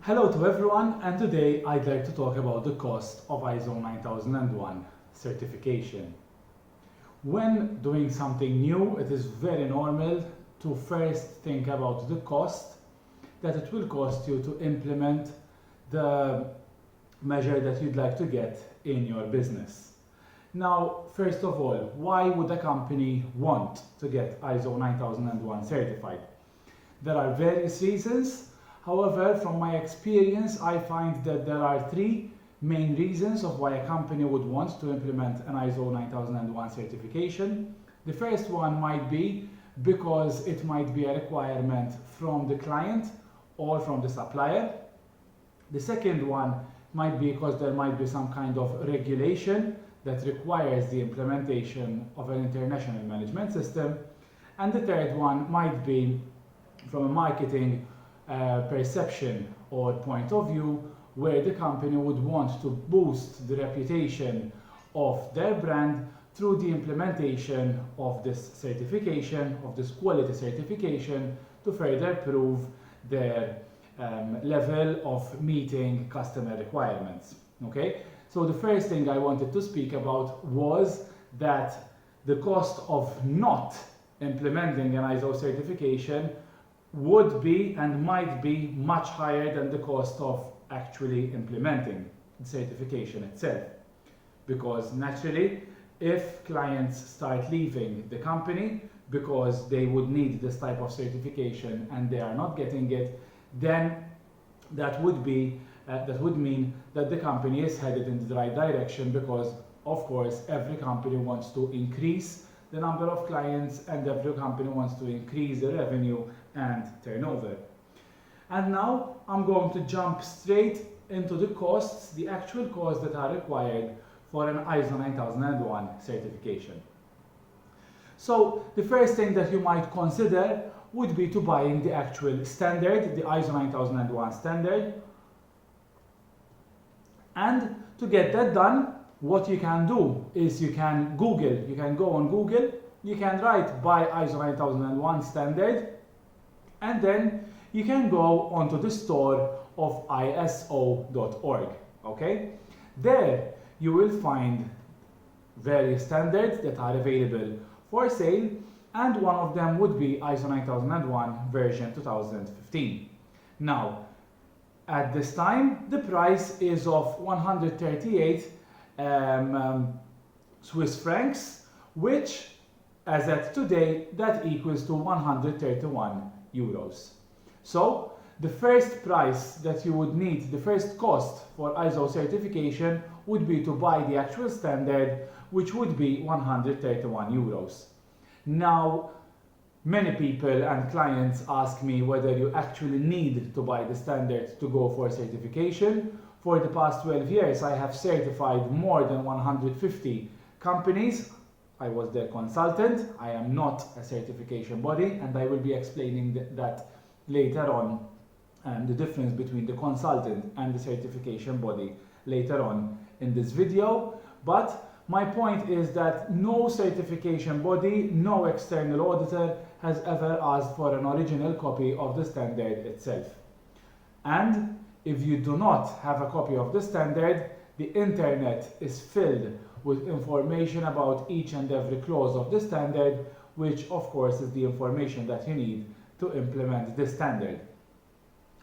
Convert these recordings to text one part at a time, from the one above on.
Hello to everyone, and today I'd like to talk about the cost of ISO 9001 certification. When doing something new, it is very normal to first think about the cost that it will cost you to implement the measure that you'd like to get in your business. Now, first of all, why would a company want to get ISO 9001 certified? There are various reasons. However, from my experience, I find that there are three main reasons of why a company would want to implement an ISO 9001 certification. The first one might be because it might be a requirement from the client or from the supplier. The second one might be because there might be some kind of regulation that requires the implementation of an international management system. And the third one might be from a marketing perception or point of view, where the company would want to boost the reputation of their brand through the implementation of this certification, of this quality certification, to further prove their level of meeting customer requirements. Okay, so the first thing I wanted to speak about was that the cost of not implementing an ISO certification would be and might be much higher than the cost of actually implementing the certification itself. Because naturally, if clients start leaving the company because they would need this type of certification and they are not getting it, then that would mean that the company is headed in the right direction, because of course every company wants to increase the number of clients and every company wants to increase the revenue and turnover. And now I'm going to jump straight into the costs, the actual costs that are required for an ISO 9001 certification. So the first thing that you might consider would be to buying the actual standard, the ISO 9001 standard. And to get that done, what you can do is you can go on Google, you can write buy ISO 9001 standard, and then you can go onto the store of iso.org. Okay? There you will find various standards that are available for sale, and one of them would be ISO 9001 version 2015. Now, at this time, the price is of 138 Swiss francs, which, as at today, that equals to 131 euros. So the first price that you would need, the first cost for ISO certification, would be to buy the actual standard, which would be 131 euros. Now, many people and clients ask me whether you actually need to buy the standard to go for certification. For the past 12 years, I have certified more than 150 companies. I was their consultant. I am not a certification body, and I will be explaining that later on, the difference between the consultant and the certification body later on in this video. But my point is that no certification body, no external auditor has ever asked for an original copy of the standard itself. And if you do not have a copy of the standard, the internet is filled with information about each and every clause of the standard, which of course is the information that you need to implement the standard.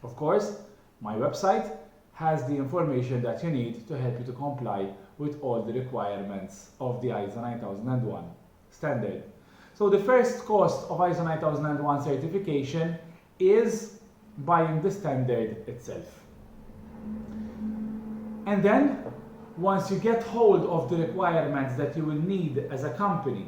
Of course, my website has the information that you need to help you to comply with all the requirements of the ISO 9001 standard. So the first cost of ISO 9001 certification is buying the standard itself. And then, once you get hold of the requirements that you will need as a company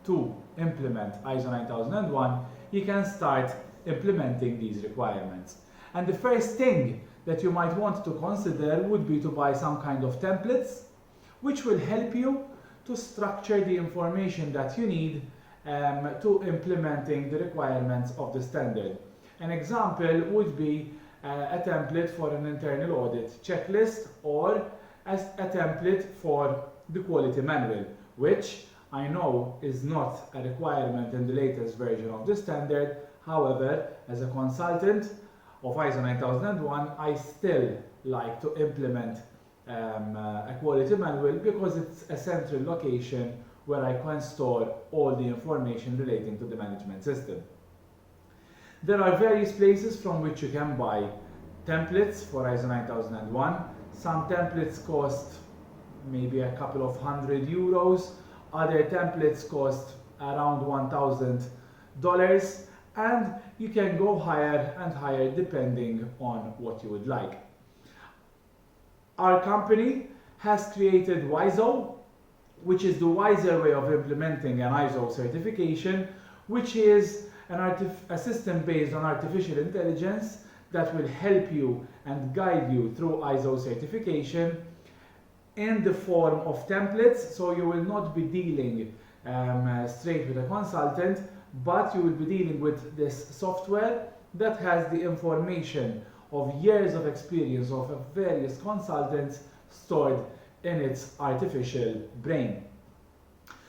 to implement ISO 9001, you can start implementing these requirements. And the first thing that you might want to consider would be to buy some kind of templates, which will help you to structure the information that you need to implementing the requirements of the standard. An example would be a template for an internal audit checklist, or as a template for the quality manual, which I know is not a requirement in the latest version of the standard. However, as a consultant, of ISO 9001, I still like to implement a quality manual because it's a central location where I can store all the information relating to the management system. There are various places from which you can buy templates for ISO 9001. Some templates cost maybe a couple of €100. Other templates cost around $1,000, and you can go higher and higher depending on what you would like. Our company has created WISO, which is the wiser way of implementing an ISO certification, which is a system based on artificial intelligence that will help you and guide you through ISO certification in the form of templates. So you will not be dealing straight with a consultant, but you will be dealing with this software that has the information of years of experience of various consultants stored in its artificial brain.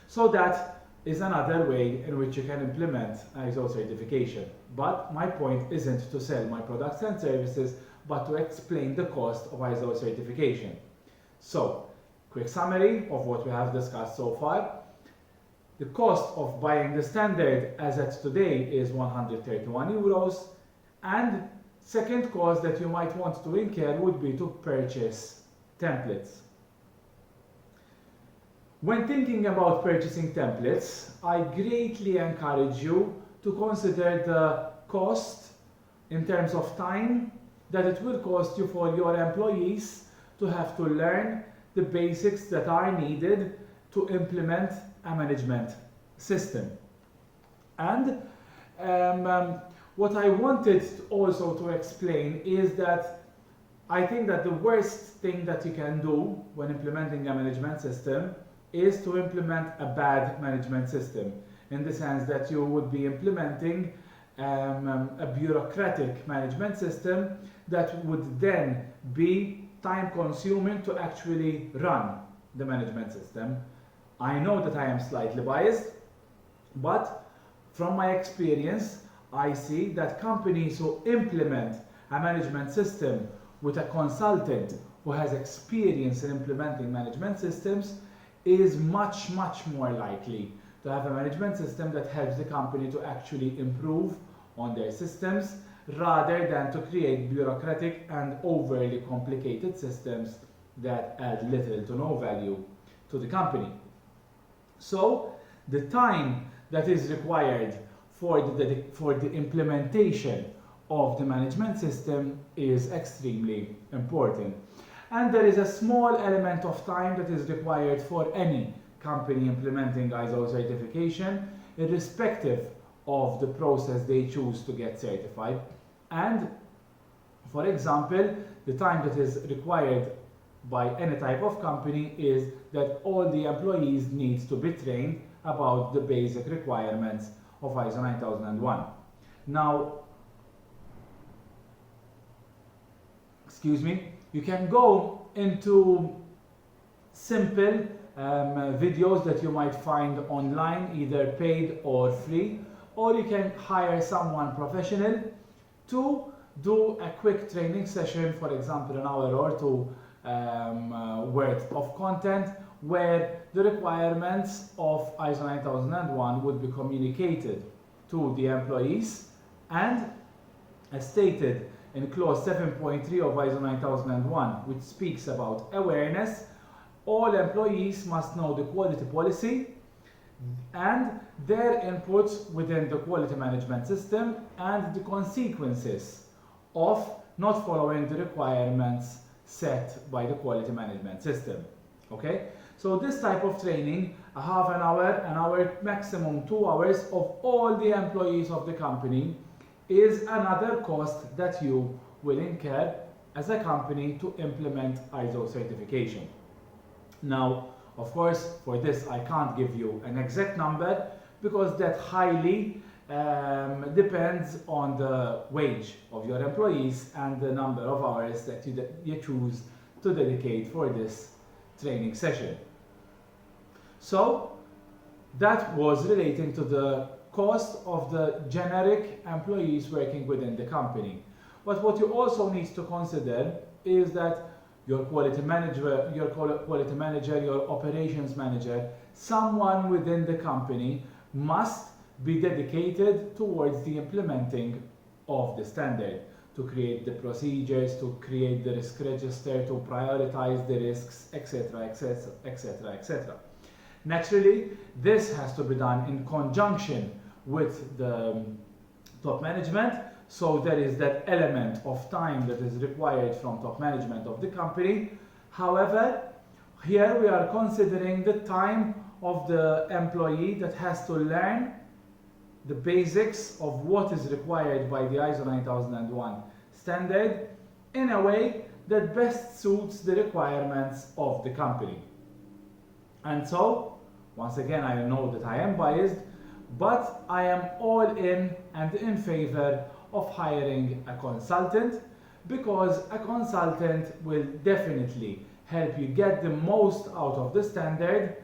So that is another way in which you can implement ISO certification. But my point isn't to sell my products and services, but to explain the cost of ISO certification. So, quick summary of what we have discussed so far. The cost of buying the standard as at today is €131, and second cost that you might want to incur would be to purchase templates. When thinking about purchasing templates, I greatly encourage you to consider the cost in terms of time that it will cost you for your employees to have to learn the basics that are needed to implement a management system. And what I wanted also to explain is that I think that the worst thing that you can do when implementing a management system is to implement a bad management system, in the sense that you would be implementing a bureaucratic management system that would then be time consuming to actually run the management system. I know that I am slightly biased, but from my experience, I see that companies who implement a management system with a consultant who has experience in implementing management systems is much more likely to have a management system that helps the company to actually improve on their systems, rather than to create bureaucratic and overly complicated systems that add little to no value to the company. So the time that is required for the implementation of the management system is extremely important. And there is a small element of time that is required for any company implementing ISO certification, irrespective of the process they choose to get certified. And for example, the time that is required by any type of company is that all the employees need to be trained about the basic requirements of ISO 9001. Now, you can go into simple videos that you might find online, either paid or free, or you can hire someone professional to do a quick training session, for example an hour or two worth of content, where the requirements of ISO 9001 would be communicated to the employees, and as stated in clause 7.3 of ISO 9001, which speaks about awareness, all employees must know the quality policy and their inputs within the quality management system and the consequences of not following the requirements set by the quality management system. Okay? So this type of training, a half an hour, maximum 2 hours of all the employees of the company, is another cost that you will incur as a company to implement ISO certification. Now, of course, for this I can't give you an exact number, because that highly depends on the wage of your employees and the number of hours that you choose to dedicate for this training session. So that was relating to the cost of the generic employees working within the company. But what you also need to consider is that your quality manager, your operations manager, someone within the company must be dedicated towards the implementing of the standard, to create the procedures, to create the risk register, to prioritize the risks, etc., etc., etc., etc. Naturally, this has to be done in conjunction with the top management, so there is that element of time that is required from top management of the company. However, here we are considering the time of the employee that has to learn the basics of what is required by the ISO 9001 standard in a way that best suits the requirements of the company. And so, once again, I know that I am biased, but I am all in and in favor of hiring a consultant, because a consultant will definitely help you get the most out of the standard,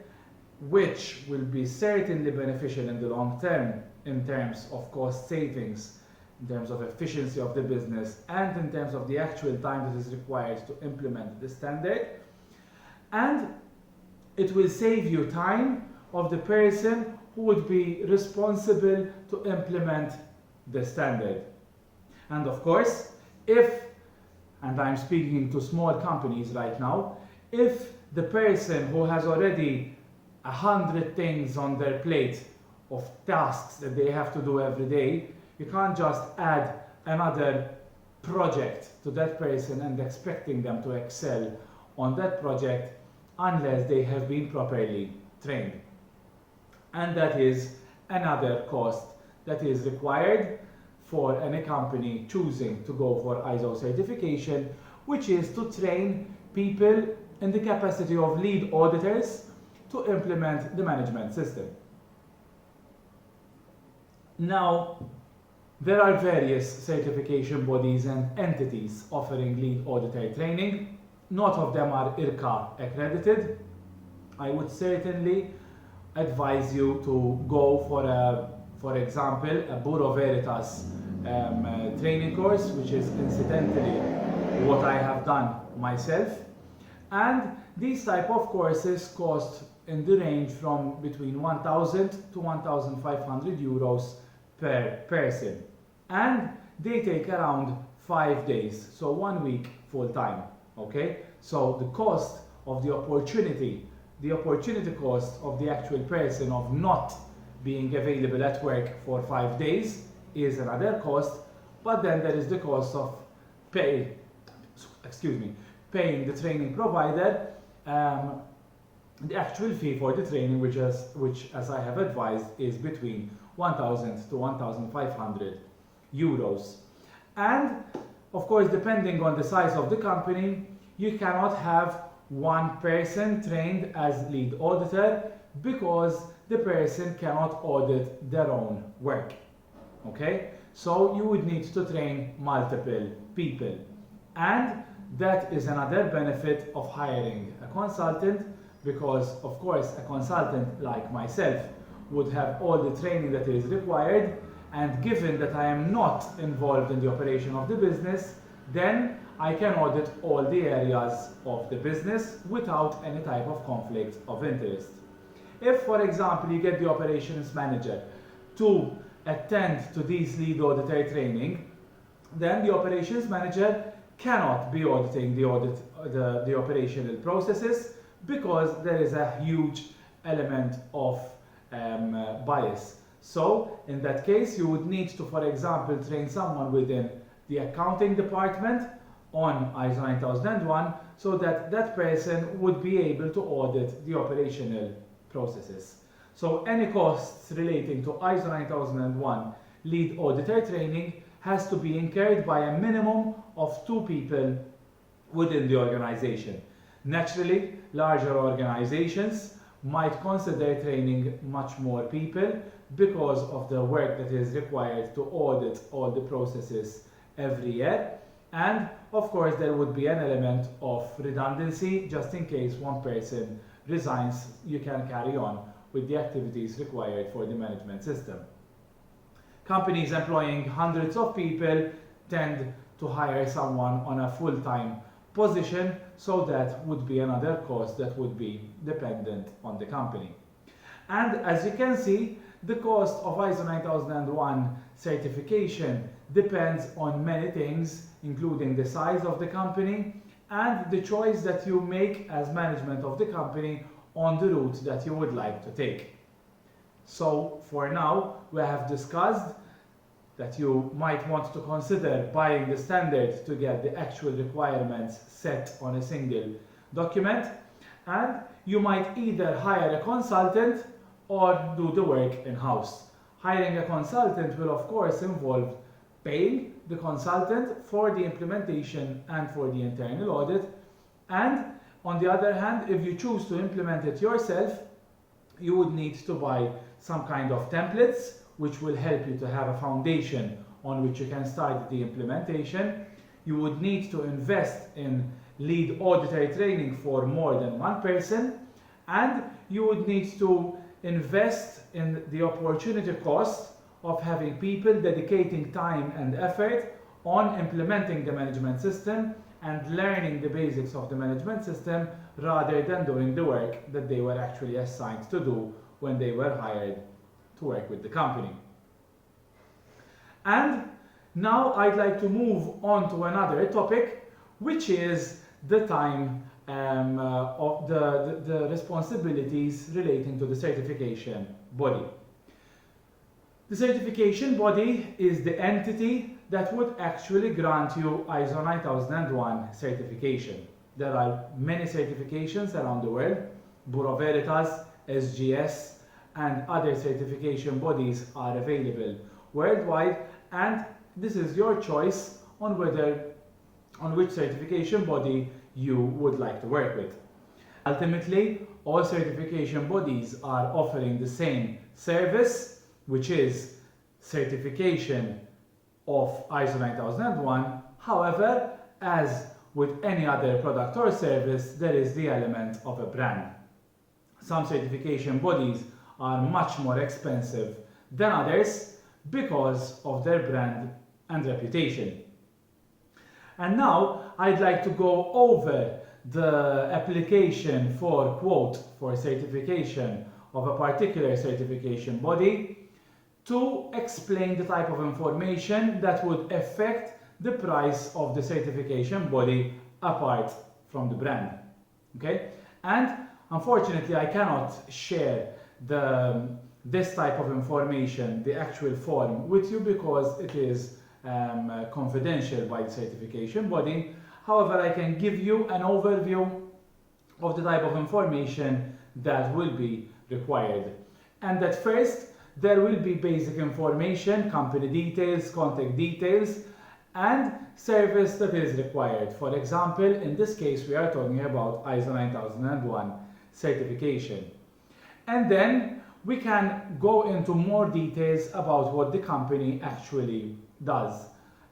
which will be certainly beneficial in the long term in terms of cost savings, in terms of efficiency of the business, and in terms of the actual time that is required to implement the standard. And it will save you time of the person who would be responsible to implement the standard. And of course, if, and I'm speaking to small companies right now, if the person who has already 100 things on their plate of tasks that they have to do every day, you can't just add another project to that person and expecting them to excel on that project unless they have been properly trained. And that is another cost that is required for any company choosing to go for ISO certification, which is to train people in the capacity of lead auditors to implement the management system. Now, there are various certification bodies and entities offering lead auditor training. Not of them are IRCA accredited. I would certainly advise you to go for example, a Bureau Veritas training course, which is incidentally what I have done myself. And these type of courses cost in the range from between 1,000 to 1,500 euros per person. And they take around 5 days, so 1 week full time, okay? So the cost of the opportunity cost of the actual person of not being available at work for 5 days is another cost, but then there is the cost of paying the training provider the actual fee for the training, which as I have advised is between 1,000 to 1,500 euros. And of course, depending on the size of the company, you cannot have one person trained as lead auditor, because the person cannot audit their own work. Okay? So you would need to train multiple people. And that is another benefit of hiring a consultant, because of course a consultant like myself would have all the training that is required, and given that I am not involved in the operation of the business, then I can audit all the areas of the business without any type of conflict of interest. If, for example, you get the operations manager to attend to these lead auditor training, then the operations manager cannot be auditing the operational processes, because there is a huge element of bias. So in that case, you would need to, for example, train someone within the accounting department on ISO 9001, so that that person would be able to audit the operational processes. So any costs relating to ISO 9001 lead auditor training has to be incurred by a minimum of 2 people within the organization. Naturally, larger organizations might consider training much more people because of the work that is required to audit all the processes every year. And of course, there would be an element of redundancy, just in case one person resigns, you can carry on with the activities required for the management system. Companies employing hundreds of people tend to hire someone on a full-time position, so that would be another cost that would be dependent on the company. And as you can see, the cost of ISO 9001 certification depends on many things, including the size of the company and the choice that you make as management of the company on the route that you would like to take. So for now, we have discussed that you might want to consider buying the standard to get the actual requirements set on a single document, and you might either hire a consultant or do the work in-house. Hiring a consultant will of course involve paying the consultant for the implementation and for the internal audit, and on the other hand, if you choose to implement it yourself, you would need to buy some kind of templates which will help you to have a foundation on which you can start the implementation. You would need to invest in lead auditor training for more than one person, and you would need to invest in the opportunity cost of having people dedicating time and effort on implementing the management system and learning the basics of the management system, rather than doing the work that they were actually assigned to do when they were hired to work with the company. And now I'd like to move on to another topic, which is the time of the responsibilities relating to the certification body. The certification body is the entity that would actually grant you ISO 9001 certification. There are many certifications around the world. Bureau Veritas, SGS, and other certification bodies are available worldwide, and this is your choice on which certification body you would like to work with. Ultimately, all certification bodies are offering the same service, which is certification of ISO 9001. However, as with any other product or service, there is the element of a brand. Some certification bodies are much more expensive than others because of their brand and reputation. And now I'd like to go over the application for quote for certification of a particular certification body to explain the type of information that would affect the price of the certification body apart from the brand. Okay? And unfortunately, I cannot share this type of information, the actual form, with you because it is confidential by the certification body. However, I can give you an overview of the type of information that will be required. And at first, there will be basic information, company details, contact details, and service that is required. For example, in this case, we are talking about ISO 9001 certification. And then we can go into more details about what the company actually does.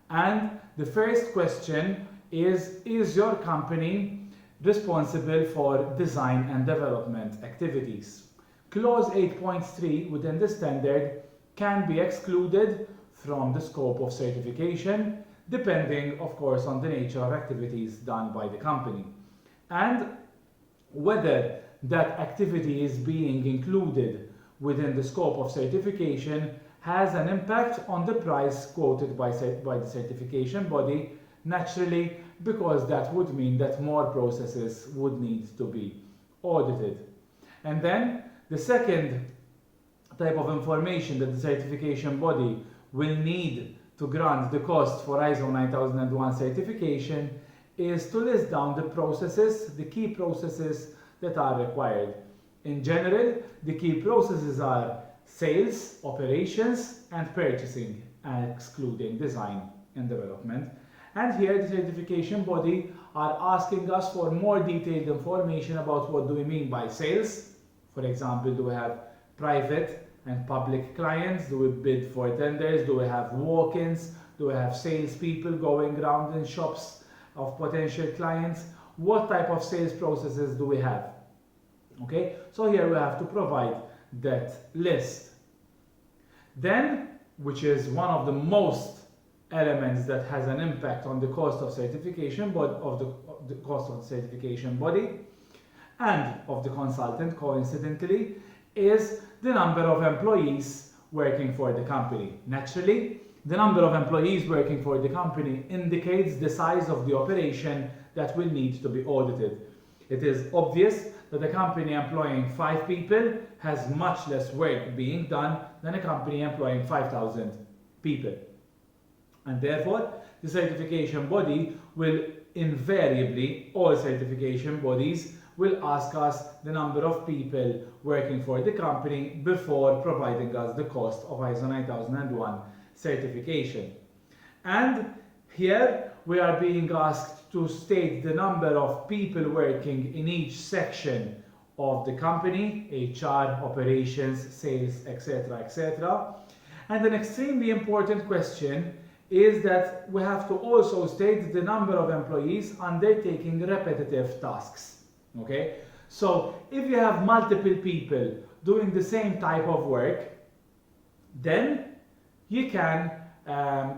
And the first question is your company responsible for design and development activities? Clause 8.3 within the standard can be excluded from the scope of certification, depending, of course, on the nature of activities done by the company, and whether that activity is being included within the scope of certification has an impact on the price quoted by the certification body, naturally, because that would mean that more processes would need to be audited. And then the second type of information that the certification body will need to grant the cost for ISO 9001 certification is to list down the processes, the key processes that are required. In general, the key processes are sales, operations, and purchasing, excluding design and development. And here the certification body are asking us for more detailed information about what do we mean by sales. For example, do we have private and public clients? Do we bid for tenders? Do we have walk-ins? Do we have salespeople going around in shops of potential clients? What type of sales processes do we have? Okay, so here we have to provide that list. Then, which is one of the most elements that has an impact on the cost of certification, but of the cost of the certification body and of the consultant, coincidentally, is the number of employees working for the company. Naturally, the number of employees working for the company indicates the size of the operation that will need to be audited. It is obvious that a company employing 5 people has much less work being done than a company employing 5,000 people. And therefore, the certification body will invariably, all certification bodies will ask us the number of people working for the company before providing us the cost of ISO 9001 certification. And here we are being asked to state the number of people working in each section of the company, HR, operations, sales, etc., etc. And an extremely important question is that we have to also state the number of employees undertaking repetitive tasks. Okay? So if you have multiple people doing the same type of work, then you can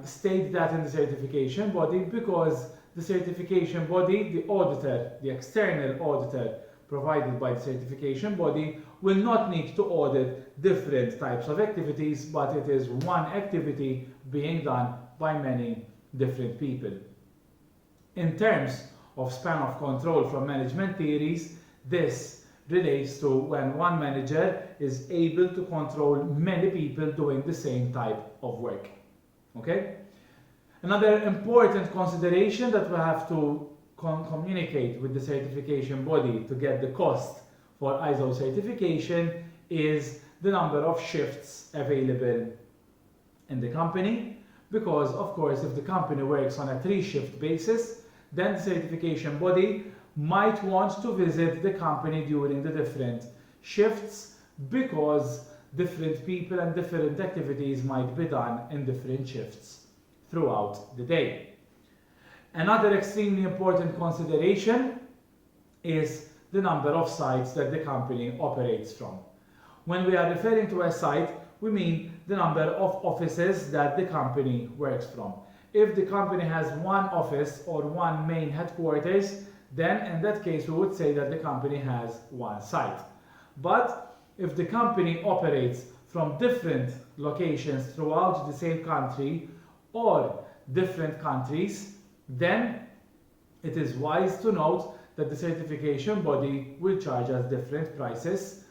state that in the certification body, because the certification body, the auditor, the external auditor provided by the certification body, will not need to audit different types of activities, but it is one activity being done by many different people. In terms of span of control from management theories, this relates to when one manager is able to control many people doing the same type of work. Okay? Another important consideration that we have to communicate with the certification body to get the cost for ISO certification is the number of shifts available in the company, because of course if the company works on a 3-shift basis, then the certification body might want to visit the company during the different shifts, because different people and different activities might be done in different shifts throughout the day. Another extremely important consideration is the number of sites that the company operates from. When we are referring to a site, we mean the number of offices that the company works from. If the company has one office or one main headquarters, then in that case we would say that the company has one site. But if the company operates from different locations throughout the same country or different countries, then it is wise to note that the certification body will charge us different prices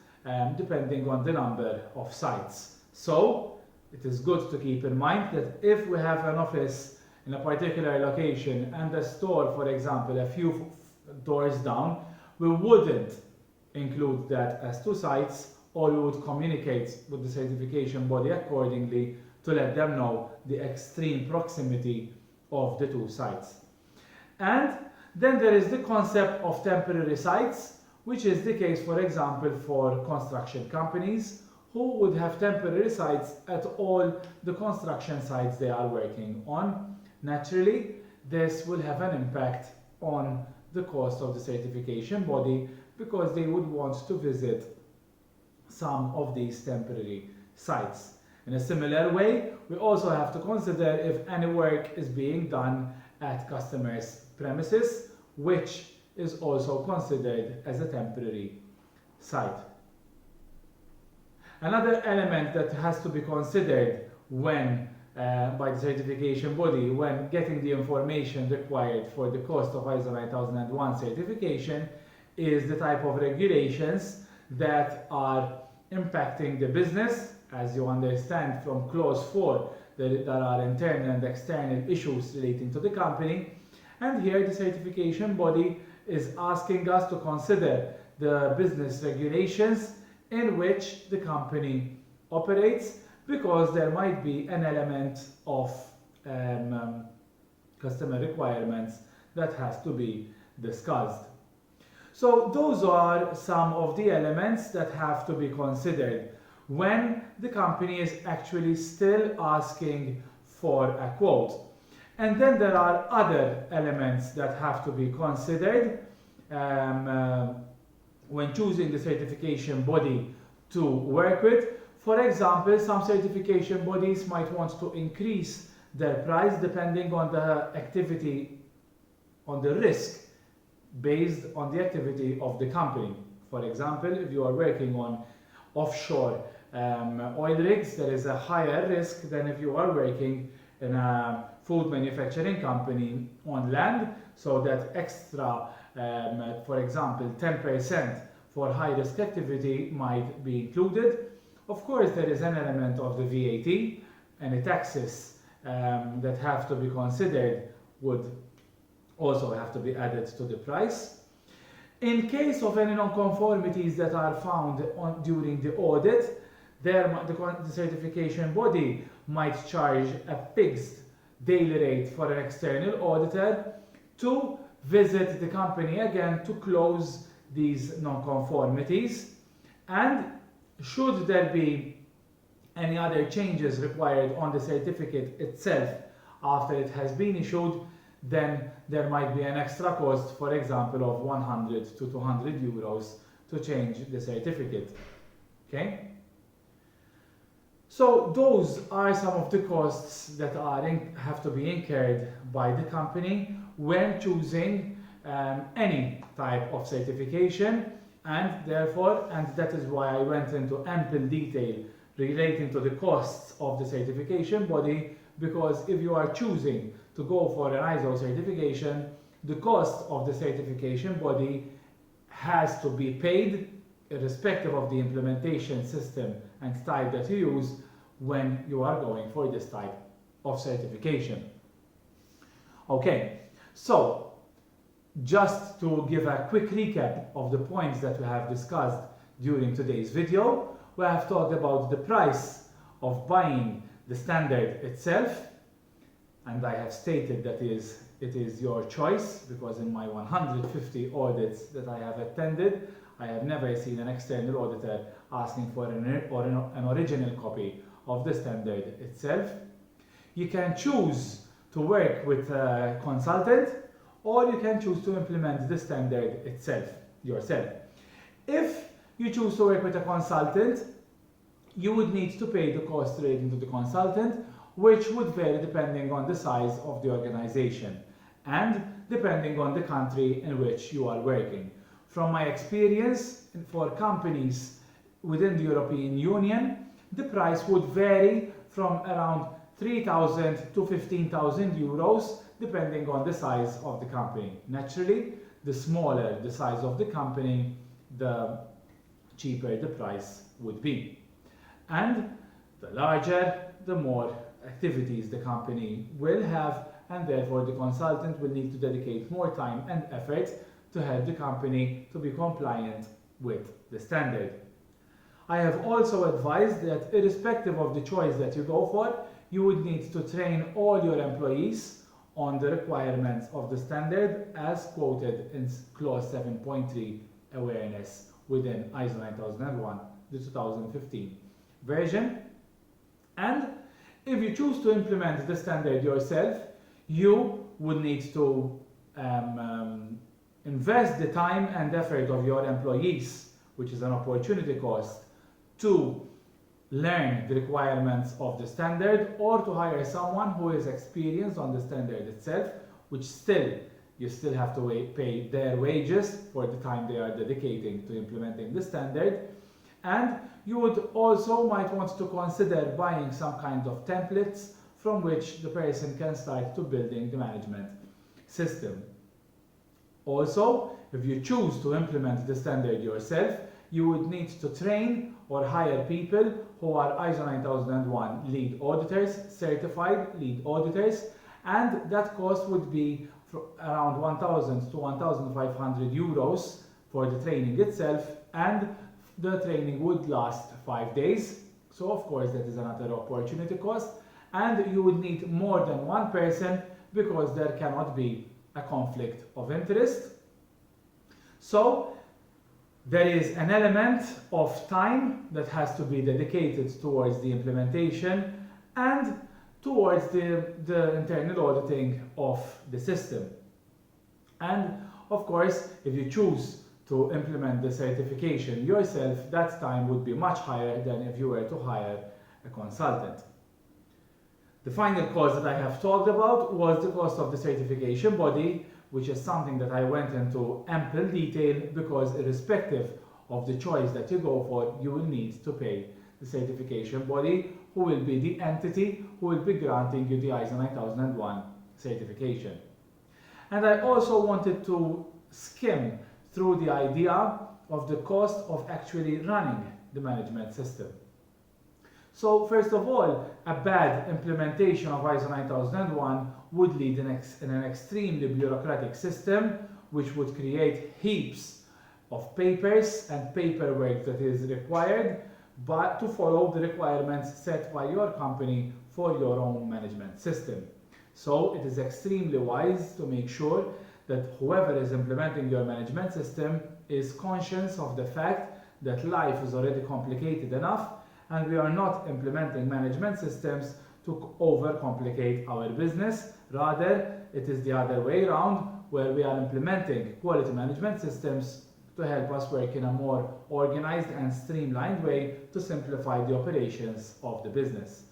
depending on the number of sites. So it is good to keep in mind that if we have an office in a particular location and a store, for example, a few doors down, we wouldn't include that as 2 sites, or we would communicate with the certification body accordingly to let them know the extreme proximity of the 2 sites. And then there is the concept of temporary sites, which is the case, for example, for construction companies who would have temporary sites at all the construction sites they are working on. Naturally, this will have an impact on the cost of the certification body, because they would want to visit some of these temporary sites. In a similar way, we also have to consider if any work is being done at customers' premises, which is also considered as a temporary site. Another element that has to be considered when by the certification body when getting the information required for the cost of ISO 9001 certification is the type of regulations that are impacting the business. As you understand from clause 4, there are internal and external issues relating to the company, and here the certification body is asking us to consider the business regulations in which the company operates, because there might be an element of customer requirements that has to be discussed. So those are some of the elements that have to be considered when the company is actually still asking for a quote. And then there are other elements that have to be considered when choosing the certification body to work with. For example, some certification bodies might want to increase their price depending on the activity, on the risk based on the activity of the company. For example, if you are working on offshore oil rigs, there is a higher risk than if you are working in a food manufacturing company on land, so that extra, for example, 10% for high risk activity might be included. Of course, there is an element of the VAT, and the taxes that have to be considered would also have to be added to the price. In case of any non-conformities that are found during the audit, the certification body might charge a fixed daily rate for an external auditor to visit the company again to close these non-conformities. And should there be any other changes required on the certificate itself after it has been issued, then there might be an extra cost, for example, of 100 to 200 euros to change the certificate. Okay? So those are some of the costs that have to be incurred by the company when choosing any type of certification, and therefore, and that is why I went into ample detail relating to the costs of the certification body, because if you are choosing to go for an ISO certification, the cost of the certification body has to be paid irrespective of the implementation system and type that you use when you are going for this type of certification. Okay, so just to give a quick recap of the points that we have discussed during today's video, we have talked about the price of buying the standard itself, and I have stated that it is your choice, because in my 150 audits that I have attended, I have never seen an external auditor asking for an original copy of the standard itself. You can choose to work with a consultant, or you can choose to implement the standard itself yourself. If you choose to work with a consultant, you would need to pay the cost relating to the consultant, which would vary depending on the size of the organization and depending on the country in which you are working. From my experience, for companies within the European Union, the price would vary from around 3,000 to 15,000 euros depending on the size of the company. Naturally, the smaller the size of the company, the cheaper the price would be. And the larger, the more activities the company will have, and therefore the consultant will need to dedicate more time and effort to help the company to be compliant with the standard. I have also advised that irrespective of the choice that you go for, you would need to train all your employees on the requirements of the standard as quoted in clause 7.3 awareness within ISO 9001, the 2015 version. And if you choose to implement the standard yourself, you would need to invest the time and effort of your employees, which is an opportunity cost, to learn the requirements of the standard, or to hire someone who is experienced on the standard itself, which you still have to pay their wages for the time they are dedicating to implementing the standard. And you would also might want to consider buying some kind of templates from which the person can start to building the management system. Also, if you choose to implement the standard yourself, you would need to train or hire people who are ISO 9001 lead auditors, certified lead auditors, and that cost would be around 1,000 to 1,500 euros for the training itself, and the training would last 5 days. So of course that is another opportunity cost, and you would need more than one person because there cannot be a conflict of interest. So there is an element of time that has to be dedicated towards the implementation and towards the internal auditing of the system. And of course, if you choose to implement the certification yourself, that time would be much higher than if you were to hire a consultant. The final cost that I have talked about was the cost of the certification body, which is something that I went into ample detail because irrespective of the choice that you go for, you will need to pay the certification body, who will be the entity who will be granting you the ISO 9001 certification. And I also wanted to skim through the idea of the cost of actually running the management system. So first of all, a bad implementation of ISO 9001 would lead in an extremely bureaucratic system, which would create heaps of papers and paperwork that is required but to follow the requirements set by your company for your own management system. So it is extremely wise to make sure that whoever is implementing your management system is conscious of the fact that life is already complicated enough and we are not implementing management systems to overcomplicate our business. Rather, it is the other way around, where we are implementing quality management systems to help us work in a more organized and streamlined way to simplify the operations of the business.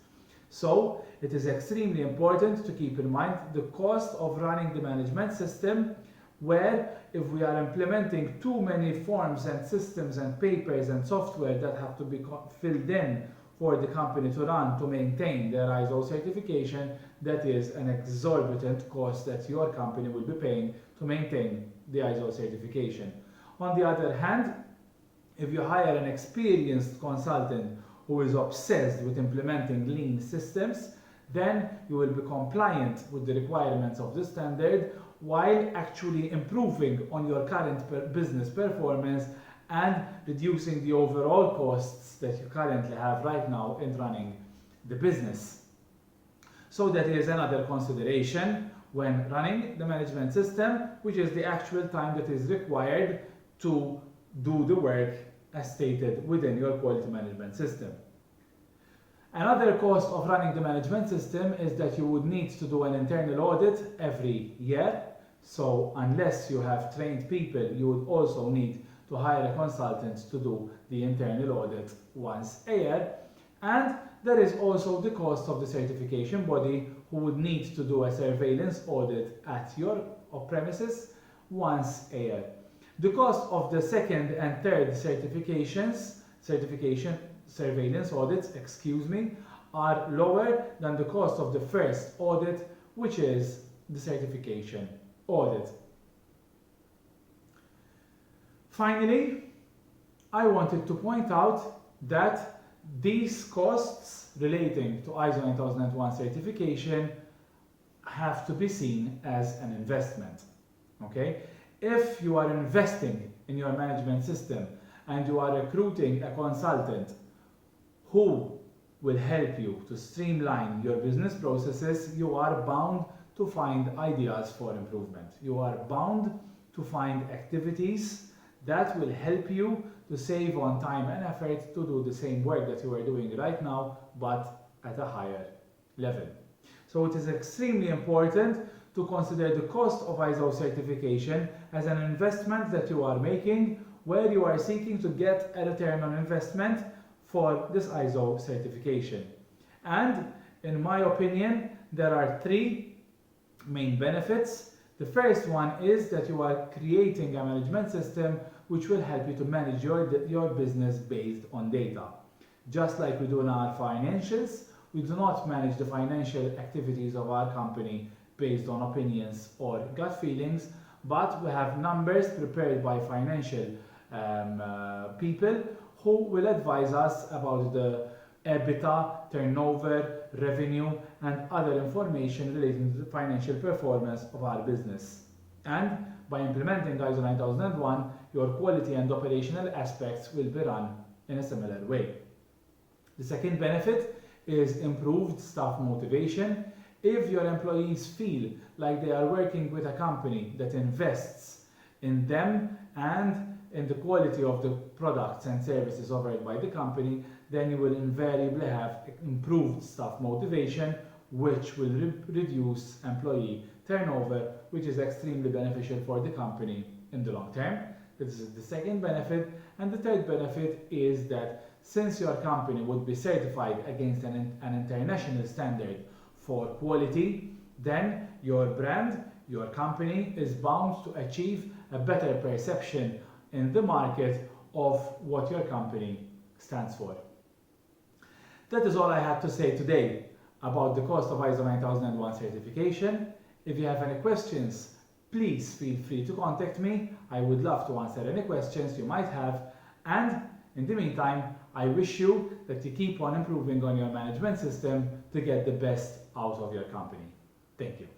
So it is extremely important to keep in mind the cost of running the management system, where if we are implementing too many forms and systems and papers and software that have to be filled in for the company to run to maintain their ISO certification, that is an exorbitant cost that your company will be paying to maintain the ISO certification. On the other hand, if you hire an experienced consultant who is obsessed with implementing lean systems, then you will be compliant with the requirements of the standard while actually improving on your current business performance and reducing the overall costs that you currently have right now in running the business. So that is another consideration when running the management system, which is the actual time that is required to do the work as stated within your quality management system. Another cost of running the management system is that you would need to do an internal audit every year. So unless you have trained people, you would also need to hire a consultant to do the internal audit once a year. And there is also the cost of the certification body, who would need to do a surveillance audit at your premises once a year. The cost of the second and third certification surveillance audits, are lower than the cost of the first audit, which is the certification audit. Finally, I wanted to point out that these costs relating to ISO 9001 certification have to be seen as an investment. Okay? If you are investing in your management system and you are recruiting a consultant who will help you to streamline your business processes, you are bound to find ideas for improvement. You are bound to find activities that will help you to save on time and effort to do the same work that you are doing right now, but at a higher level. So it is extremely important to consider the cost of ISO certification as an investment that you are making, where you are seeking to get a return on investment for this ISO certification. And in my opinion, there are three main benefits. The first one is that you are creating a management system which will help you to manage your business based on data. Just like we do in our financials, we do not manage the financial activities of our company based on opinions or gut feelings, but we have numbers prepared by financial people who will advise us about the EBITDA, turnover, revenue, and other information relating to the financial performance of our business. And by implementing ISO 9001, your quality and operational aspects will be run in a similar way. The second benefit is improved staff motivation. If your employees feel like they are working with a company that invests in them and in the quality of the products and services offered by the company, then you will invariably have improved staff motivation, which will reduce employee turnover, which is extremely beneficial for the company in the long term. This is the second benefit. And the third benefit is that since your company would be certified against an international standard for quality, then your brand, your company is bound to achieve a better perception in the market of what your company stands for. That is all I had to say today about the cost of ISO 9001 certification. If you have any questions, please feel free to contact me. I would love to answer any questions you might have, and in the meantime, I wish you that you keep on improving on your management system to get the best out of your company. Thank you.